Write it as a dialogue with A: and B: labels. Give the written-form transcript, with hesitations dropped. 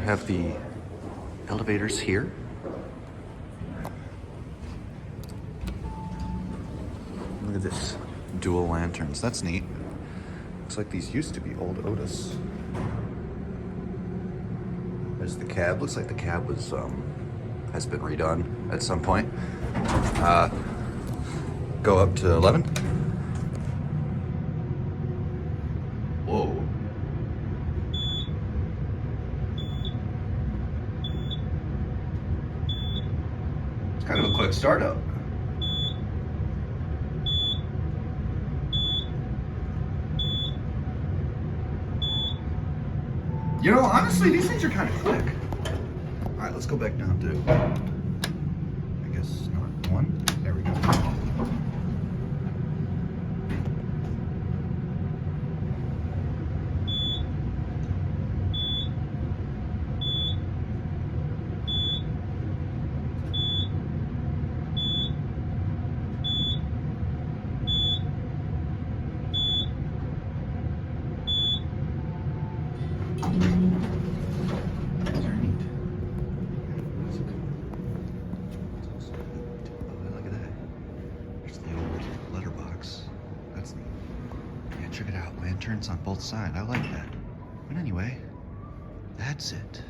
A: have the elevators here. Look at this, dual lanterns. That's neat. Looks like these used to be old Otis. There's the cab. Looks like the cab was has been redone at some point. Go up to 11. Whoa. It's kind of a quick startup. You know, honestly, these things are kind of quick. All right, let's go back down to, I guess, not 1. There we go. Check it out, lanterns on both sides. I like that. But anyway, that's it.